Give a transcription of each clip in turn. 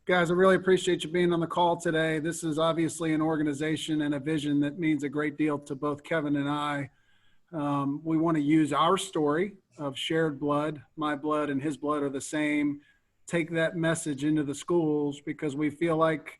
Guys, I really appreciate you being on the call today. This is obviously an organization and a vision that means a great deal to both Kevin and I. We want to use our story of shared blood, my blood and his blood are the same, take that message into the schools because we feel like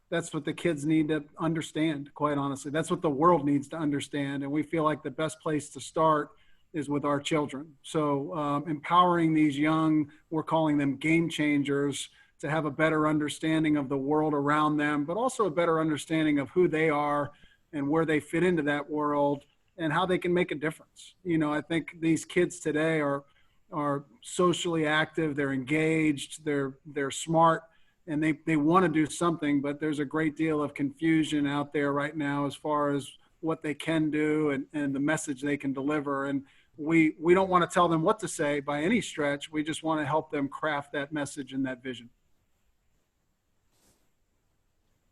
that's what the kids need to understand, quite honestly. That's what the world needs to understand. And we feel like the best place to start is with our children. So empowering these young, we're calling them game changers, to have a better understanding of the world around them, but also a better understanding of who they are and where they fit into that world and how they can make a difference. You know, I think these kids today are socially active, they're engaged, they're smart, and they want to do something, but there's a great deal of confusion out there right now as far as what they can do and the message they can deliver. And we don't want to tell them what to say by any stretch. We just want to help them craft that message and that vision.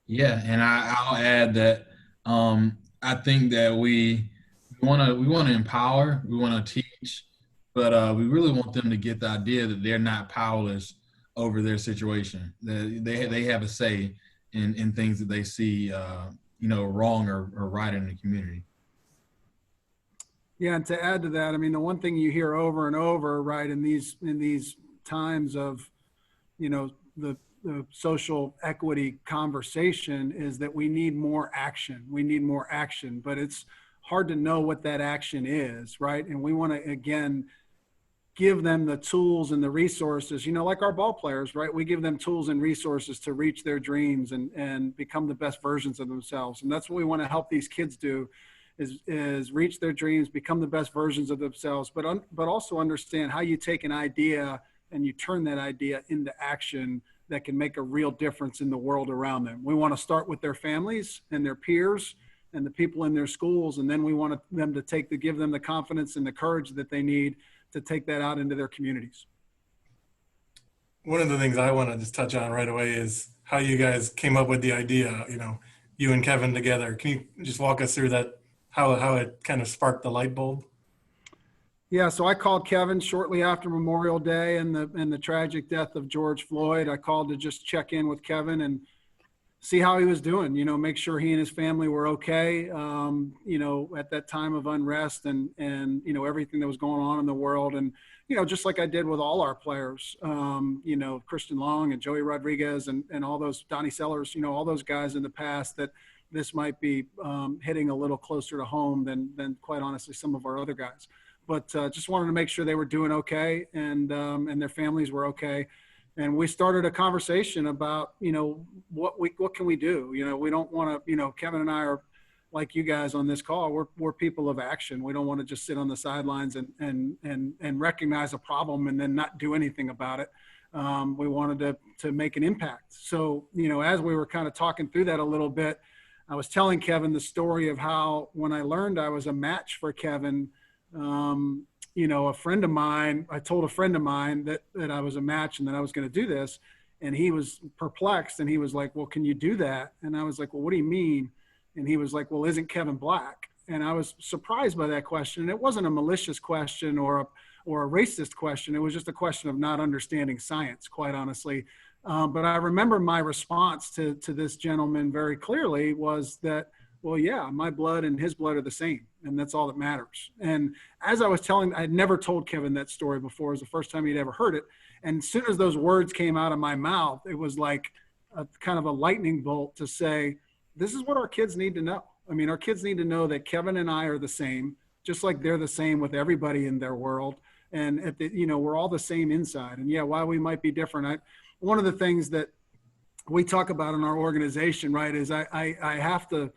Yeah, and I'll add that I think that we want to empower, we want to teach, but we really want them to get the idea that they're not powerless over their situation. That they have a say in things that they see, wrong or right in the community. Yeah, and to add to that, I mean, the one thing you hear over and over, right, in these times of, the social equity conversation is that we need more action. We need more action, but it's hard to know what that action is, right? And we want to, again, give them the tools and the resources, like our ball players, right? We give them tools and resources to reach their dreams and become the best versions of themselves. And that's what we want to help these kids do is reach their dreams, become the best versions of themselves, but also understand how you take an idea and you turn that idea into action that can make a real difference in the world around them. We want to start with their families and their peers and the people in their schools. And then we want them to give them the confidence and the courage that they need to take that out into their communities. One of the things I want to just touch on right away is how you guys came up with the idea, you and Kevin together. Can you just walk us through that, how it kind of sparked the light bulb? Yeah, so I called Kevin shortly after Memorial Day and the tragic death of George Floyd. I called to just check in with Kevin and see how he was doing, make sure he and his family were okay, at that time of unrest and everything that was going on in the world. And, just like I did with all our players, Christian Long and Joey Rodriguez and all those, Donnie Sellers, all those guys in the past, that this might be hitting a little closer to home than quite honestly some of our other guys. But just wanted to make sure they were doing okay and their families were okay. And we started a conversation about, what can we do? We don't want to, Kevin and I are like you guys on this call. We're people of action. We don't want to just sit on the sidelines and recognize a problem and then not do anything about it. We wanted to make an impact. So, as we were kind of talking through that a little bit, I was telling Kevin the story of how when I learned I was a match for Kevin, a friend of mine, I told a friend of mine that I was a match and that I was going to do this. And he was perplexed and he was like, well, can you do that? And I was like, well, what do you mean? And he was like, well, isn't Kevin black? And I was surprised by that question. And it wasn't a malicious question or a racist question. It was just a question of not understanding science, quite honestly. But I remember my response to this gentleman very clearly was that, well, yeah, my blood and his blood are the same, and that's all that matters. And as I was telling, I'd never told Kevin that story before. It was the first time he'd ever heard it. And as soon as those words came out of my mouth, it was like a kind of a lightning bolt to say, this is what our kids need to know. I mean, our kids need to know that Kevin and I are the same, just like they're the same with everybody in their world. And, we're all the same inside. And yeah, while we might be different, one of the things that we talk about in our organization, right, is I have to,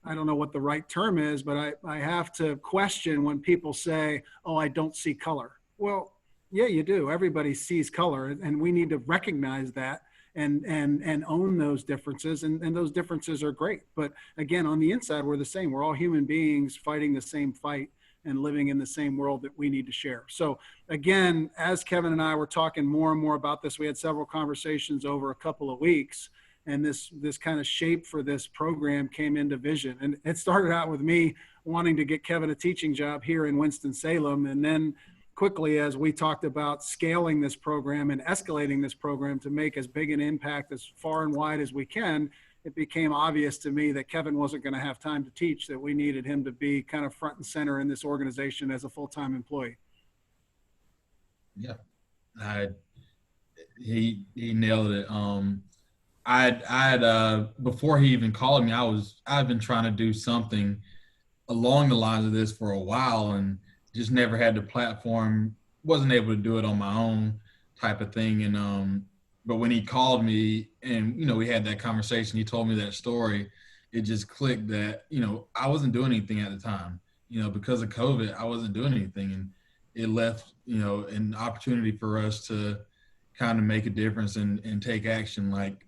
I don't know what the right term is, but I have to question when people say, oh, I don't see color. Well, yeah, you do. Everybody sees color, and we need to recognize that and own those differences. And those differences are great. But again, on the inside, we're the same. We're all human beings fighting the same fight and living in the same world that we need to share. So again, as Kevin and I were talking more and more about this, we had several conversations over a couple of weeks. And this kind of shape for this program came into vision. And it started out with me wanting to get Kevin a teaching job here in Winston-Salem. And then quickly as we talked about scaling this program and escalating this program to make as big an impact as far and wide as we can, it became obvious to me that Kevin wasn't going to have time to teach, that we needed him to be kind of front and center in this organization as a full-time employee. Yeah, I, he nailed it. I had before he even called me, I've been trying to do something along the lines of this for a while and just never had the platform, wasn't able to do it on my own type of thing. And but when he called me and we had that conversation, he told me that story, it just clicked that I wasn't doing anything at the time. Because of COVID, I wasn't doing anything, and it left an opportunity for us to kind of make a difference and take action like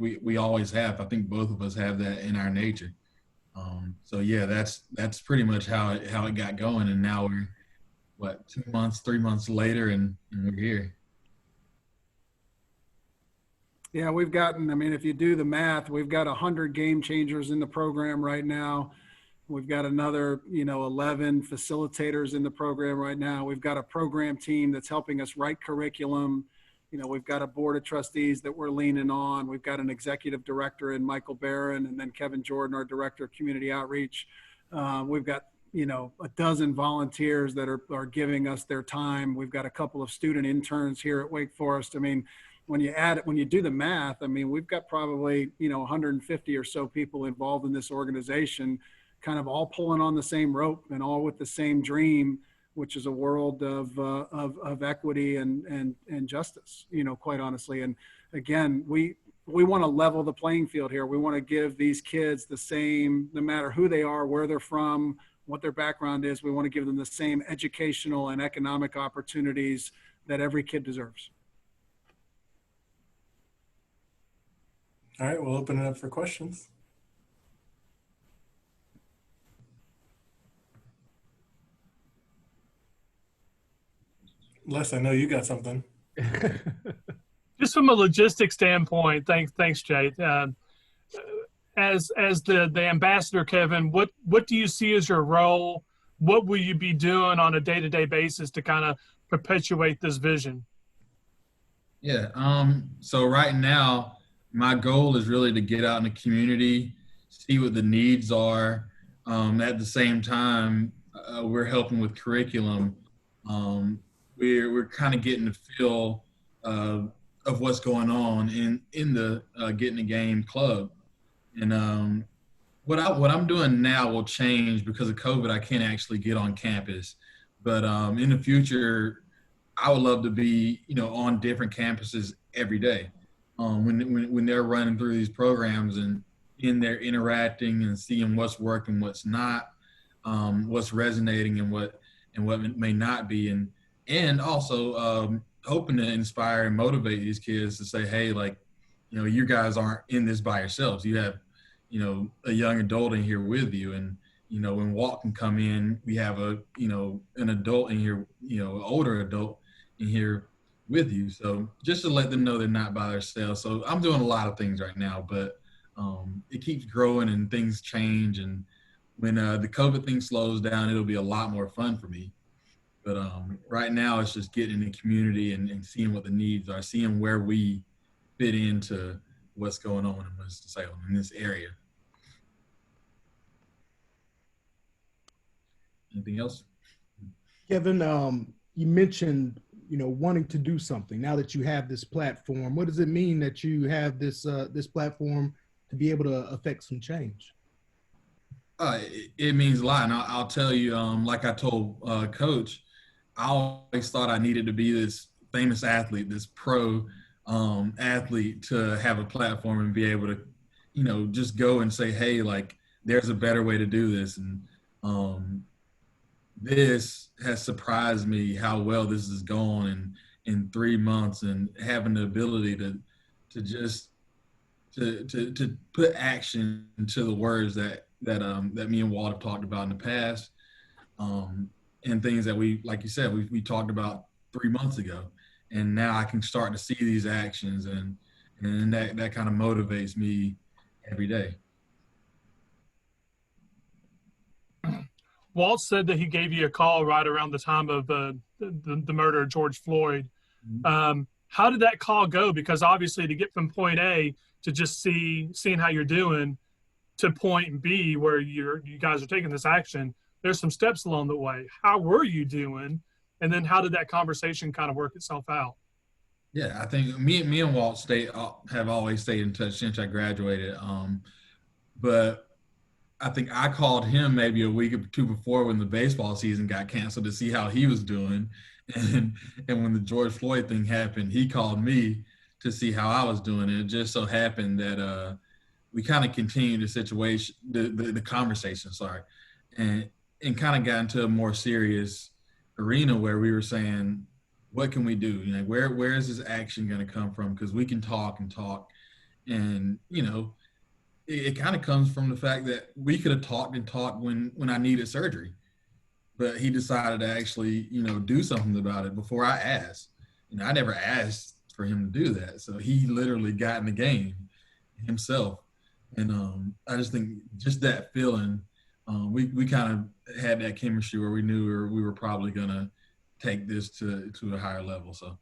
we always have. I think both of us have that in our nature. So yeah, that's pretty much how it got going, and now we're 3 months later, and we're here. Yeah, if you do the math, we've got 100 game changers in the program right now. We've got another, 11 facilitators in the program right now. We've got a program team that's helping us write curriculum. We've got a board of trustees that we're leaning on. We've got an executive director in Michael Barron, and then Kevin Jordan, our director of community outreach. We've got, a dozen volunteers that are giving us their time. We've got a couple of student interns here at Wake Forest. When you do the math, we've got probably, 150 or so people involved in this organization, kind of all pulling on the same rope and all with the same dream, which is a world of equity and justice, quite honestly. And again, we want to level the playing field here. We want to give these kids the same, no matter who they are, where they're from, what their background is. We want to give them the same educational and economic opportunities that every kid deserves. All right, we'll open it up for questions. Les, I know you got something. Just from a logistics standpoint, thanks, Jay. As the ambassador, Kevin, what do you see as your role? What will you be doing on a day-to-day basis to kind of perpetuate this vision? Yeah. So right now, my goal is really to get out in the community, see what the needs are. At the same time, we're helping with curriculum. We're kind of getting the feel of what's going on in the Getting the Game club. And what I'm doing now will change because of COVID. I can't actually get on campus, but in the future, I would love to be on different campuses every day. When they're running through these programs and in there interacting and seeing what's working, what's not, what's resonating, and what may not be, and also hoping to inspire and motivate these kids to say, hey, you guys aren't in this by yourselves. You have a young adult in here with you, and when Walt can come in, we have an adult in here, older adult in here with you. So just to let them know they're not by themselves. So I'm doing a lot of things right now, but it keeps growing and things change. And when the COVID thing slows down, it'll be a lot more fun for me. But right now it's just getting in the community and seeing what the needs are, seeing where we fit into what's going on in this area. Anything else? Kevin, you mentioned, wanting to do something now that you have this platform. What does it mean that you have this platform to be able to affect some change? It means a lot. And I'll tell you, like I told Coach, I always thought I needed to be this famous athlete, this pro athlete, to have a platform and be able to, just go and say, hey, there's a better way to do this. And this has surprised me how well this has gone in 3 months, and having the ability to just put action to the words that me and Walt have talked about in the past, and things that we, like you said, we talked about 3 months ago, and now I can start to see these actions, and that kind of motivates me every day. Walt said that he gave you a call right around the time of the murder of George Floyd. How did that call go? Because obviously to get from point A to just seeing how you're doing to point B where you guys are taking this action, there's some steps along the way. How were you doing? And then how did that conversation kind of work itself out? Yeah, I think me and Walt have always stayed in touch since I graduated. But I think I called him maybe a week or two before when the baseball season got canceled to see how he was doing. And when the George Floyd thing happened, he called me to see how I was doing. And it just so happened that we kind of continued the conversation, and kind of got into a more serious arena where we were saying, what can we do? You know, where is this action going to come from? Because we can talk and talk, and it kind of comes from the fact that we could have talked and talked when I needed surgery, but he decided to actually do something about it before I asked. I never asked for him to do that, so he literally got in the game himself. And I just think just that feeling, we kind of had that chemistry where we knew we were probably gonna take this to a higher level. So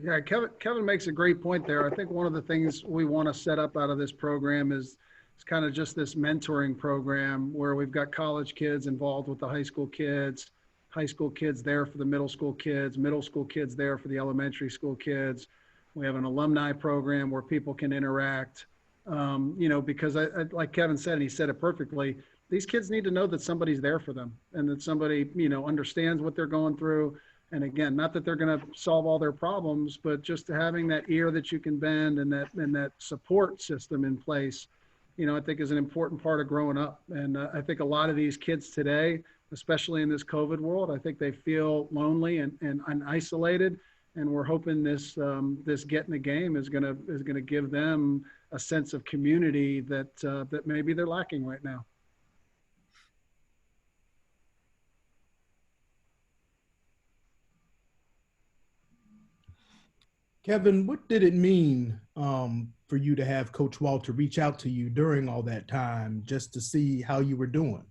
yeah, Kevin makes a great point there. I think one of the things we want to set up out of this program is kind of just this mentoring program where we've got college kids involved with the high school kids there for the middle school kids there for the elementary school kids. We have an alumni program where people can interact. Because I, like Kevin said, and he said it perfectly, these kids need to know that somebody's there for them and that somebody, understands what they're going through. And again, not that they're going to solve all their problems, but just having that ear that you can bend and that support system in place, I think is an important part of growing up. And I think a lot of these kids today, especially in this COVID world, I think they feel lonely and isolated. And we're hoping this Get in the Game is gonna give them a sense of community that maybe they're lacking right now. Kevin, what did it mean for you to have Coach Walter reach out to you during all that time just to see how you were doing?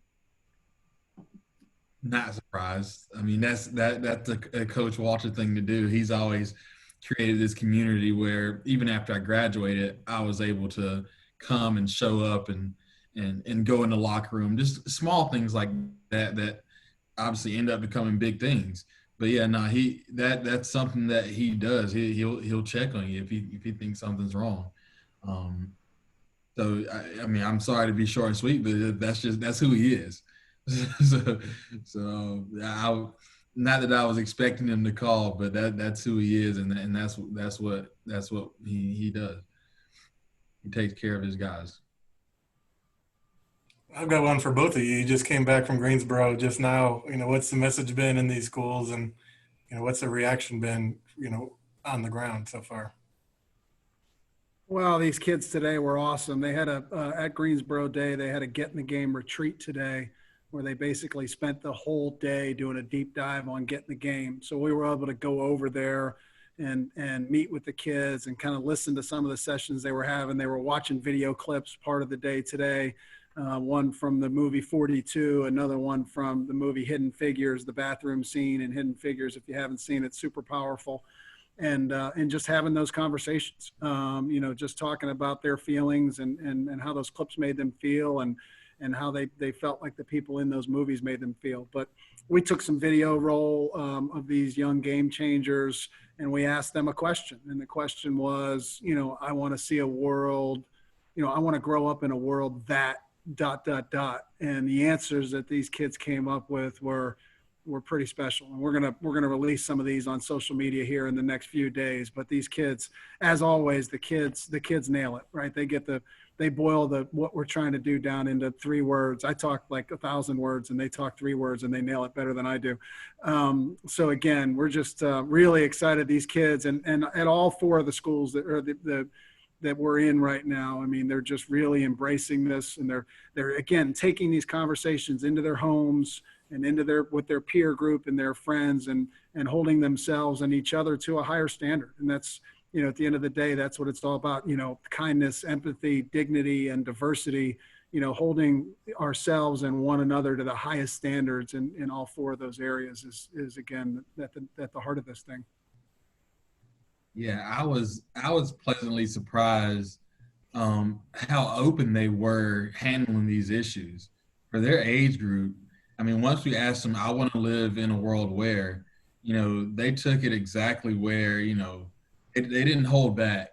Not surprised. I mean, that's a Coach Walter thing to do. He's always created this community where even after I graduated, I was able to come and show up and go in the locker room. Just small things like that obviously end up becoming big things. But yeah, no, that's something that he does. He'll check on you if he thinks something's wrong. So I mean, I'm sorry to be short and sweet, but that's who he is. so not that I was expecting him to call, but that's who he is, and that's what he does. He takes care of his guys. I've got one for both of you. You just came back from Greensboro just now. What's the message been in these schools, and what's the reaction been, on the ground so far? Well, these kids today were awesome. They had at Greensboro Day, they had a Get in the Game retreat today, where they basically spent the whole day doing a deep dive on Get in the Game. So we were able to go over there and meet with the kids and kind of listen to some of the sessions they were having. They were watching video clips part of the day today. One from the movie 42, another one from the movie Hidden Figures, the bathroom scene in Hidden Figures. If you haven't seen it, super powerful. And just having those conversations, just talking about their feelings and how those clips made them feel and how they felt like the people in those movies made them feel. But we took some video roll of these young game changers, and we asked them a question. And the question was, I want to see a world, I want to grow up in a world that ... And the answers that these kids came up with were pretty special. And we're gonna release some of these on social media here in the next few days. But these kids, as always, the kids nail it, right? They boil what we're trying to do down into 3 words. I talk like 1,000 words, and they talk 3 words, and they nail it better than I do. So again, we're just really excited. These kids and at all 4 of the schools that are that we're in right now. I mean, they're just really embracing this, and they're again taking these conversations into their homes and into with their peer group and their friends, and holding themselves and each other to a higher standard. And that's, at the end of the day, that's what it's all about. Kindness, empathy, dignity, and diversity. holding ourselves and one another to the highest standards in all four of those areas is again, at the heart of this thing. Yeah, I was pleasantly surprised how open they were handling these issues for their age group. I mean, once we asked them, I want to live in a world where, they took it exactly where, they didn't hold back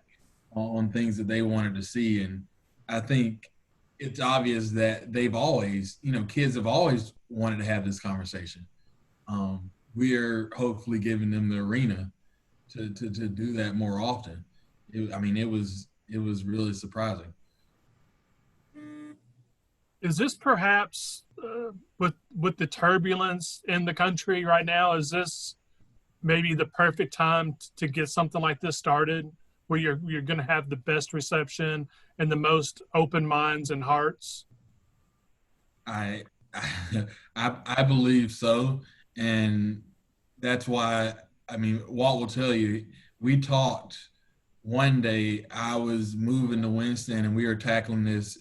on things that they wanted to see. And I think it's obvious that they've always, kids have always wanted to have this conversation. We're hopefully giving them the arena to do that more often. It was really surprising. Is this perhaps with the turbulence in the country right now? Is this maybe the perfect time to get something like this started, where you're going to have the best reception and the most open minds and hearts? I believe so, and that's why. Walt will tell you. We talked one day. I was moving to Winston, and we were tackling this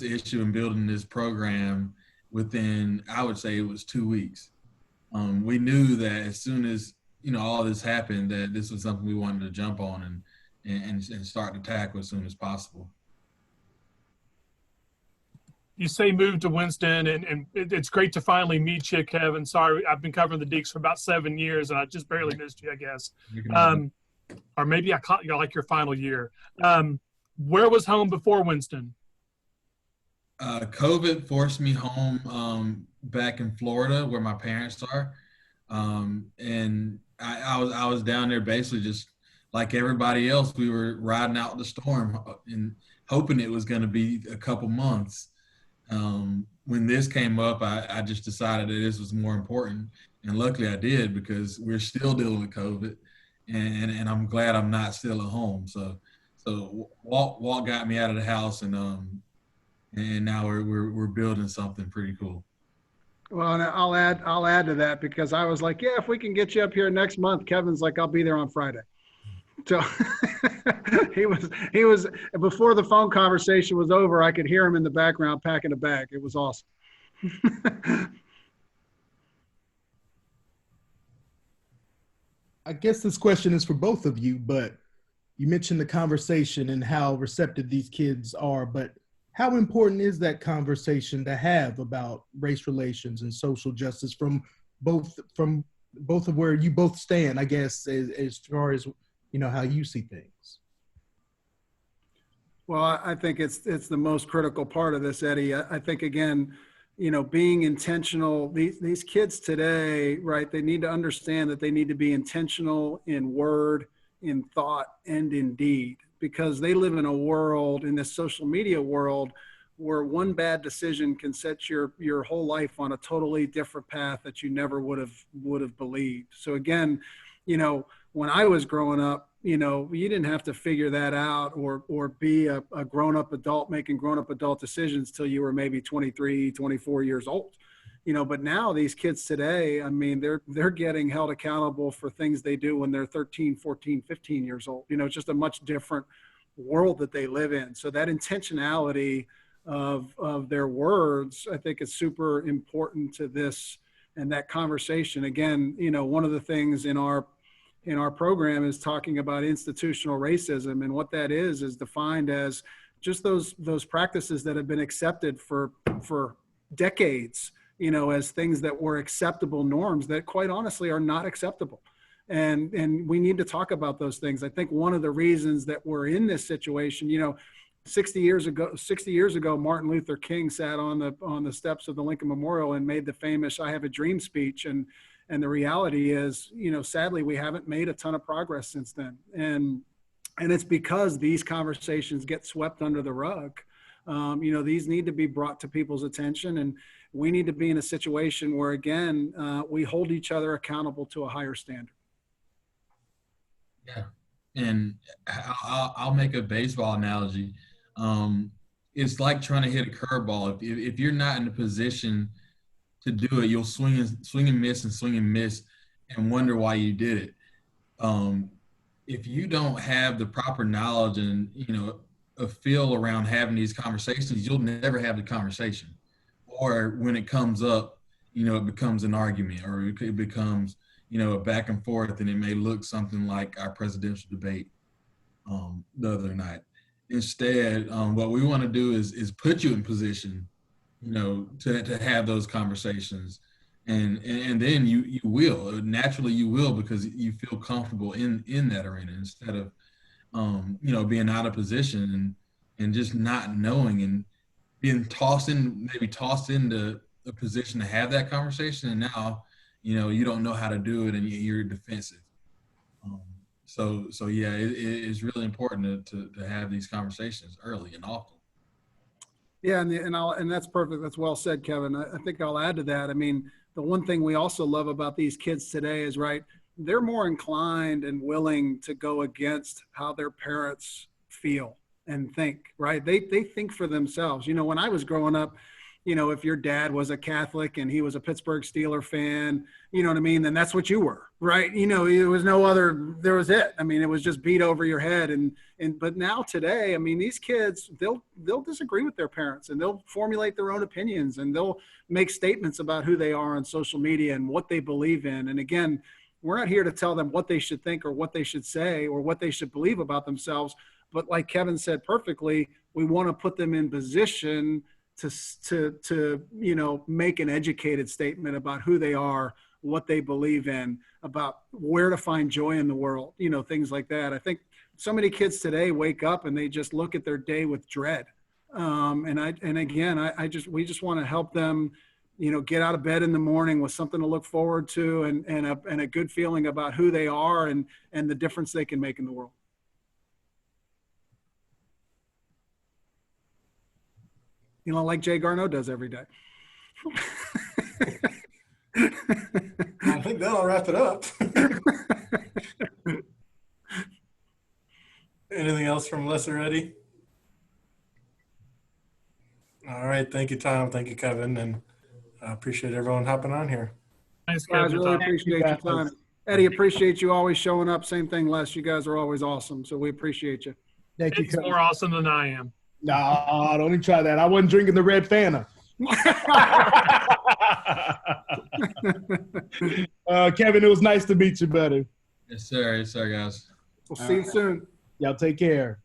issue and building this program within, I would say, it was 2 weeks. We knew that as soon as all this happened, that this was something we wanted to jump on and start to tackle as soon as possible. You say move to Winston, and it's great to finally meet you, Kevin. Sorry, I've been covering the Deacs for about 7 years, and I just barely missed you, I guess. Or maybe I caught you like your final year. Where was home before Winston? COVID forced me home back in Florida, where my parents are, and I was down there basically just like everybody else. We were riding out the storm and hoping it was going to be a couple months. When this came up, I just decided that this was more important, and luckily I did, because we're still dealing with COVID, and I'm glad I'm not still at home. So Walt got me out of the house, and now we're building something pretty cool. Well, and I'll add to that, because I was like, yeah, if we can get you up here next month. Kevin's like, I'll be there on Friday. So he was before the phone conversation was over, I could hear him in the background packing a bag. It was awesome. I guess this question is for both of you, but you mentioned the conversation and how receptive these kids are, but how important is that conversation to have about race relations and social justice from both of where you both stand, I guess, as far as how you see things? Well, I think it's the most critical part of this, Eddie. I think, again, being intentional, these kids today, right, they need to understand that they need to be intentional in word, in thought, and in deed, because they live in a world, in this social media world, where one bad decision can set your whole life on a totally different path that you never would have believed. So again, when I was growing up, you didn't have to figure that out or be a grown-up adult making grown-up adult decisions till you were maybe 23, 24 years old. But now these kids today, I mean, they're getting held accountable for things they do when they're 13, 14, 15 years old. It's just a much different world that they live in. So that intentionality of their words, I think, is super important to this and that conversation. Again, one of the things in our program is talking about institutional racism, and what that is defined as just those practices that have been accepted for decades, as things that were acceptable norms that quite honestly are not acceptable. And we need to talk about those things. I think one of the reasons that we're in this situation, 60 years ago, Martin Luther King sat on the steps of the Lincoln Memorial and made the famous "I Have a Dream" speech. And the reality is, sadly, we haven't made a ton of progress since then. And it's because these conversations get swept under the rug. These need to be brought to people's attention, and we need to be in a situation where, again, we hold each other accountable to a higher standard. Yeah. And I'll make a baseball analogy. It's like trying to hit a curveball. If you're not in a position to do it, you'll swing and miss and wonder why you did it. If you don't have the proper knowledge and a feel around having these conversations, you'll never have the conversation. Or when it comes up, it becomes an argument, or it becomes, a back and forth, and it may look something like our presidential debate the other night. Instead, what we want to do is put you in position, to have those conversations, and then you will naturally, because you feel comfortable in that arena, instead of being out of position and just not knowing, and being tossed into a position to have that conversation, and now you don't know how to do it, and you're defensive. So yeah, it's really important to have these conversations early and often. Yeah, and that's perfect. That's well said, Kevin. I think I'll add to that. I mean, the one thing we also love about these kids today is, right, they're more inclined and willing to go against how their parents feel and think, right? They think for themselves. When I was growing up, if your dad was a Catholic and he was a Pittsburgh Steeler fan, you know what I mean, then that's what you were, right? There was no other, there was it. I mean, it was just beat over your head. But now today, I mean, these kids, they'll disagree with their parents, and they'll formulate their own opinions, and they'll make statements about who they are on social media and what they believe in. And again, we're not here to tell them what they should think or what they should say or what they should believe about themselves. But like Kevin said perfectly, we want to put them in position to make an educated statement about who they are, what they believe in, about where to find joy in the world, things like that. I think so many kids today wake up and they just look at their day with dread. We just want to help them, get out of bed in the morning with something to look forward to, and a good feeling about who they are and the difference they can make in the world. Like Jay Garneau does every day. I think that'll wrap it up. Anything else from Les or Eddie? All right. Thank you, Tom. Thank you, Kevin. And I appreciate everyone hopping on here. Thanks, Guys, Kevin. really Tom. appreciate your time. Eddie, appreciate you always showing up. Same thing, Les. You guys are always awesome. So we appreciate you. Thank you, It's Kevin. more awesome than I am. No, don't even try that. I wasn't drinking the red Fanta. Kevin, it was nice to meet you, buddy. Yes, sir. Yes, sir, guys. We'll see you soon. Y'all take care.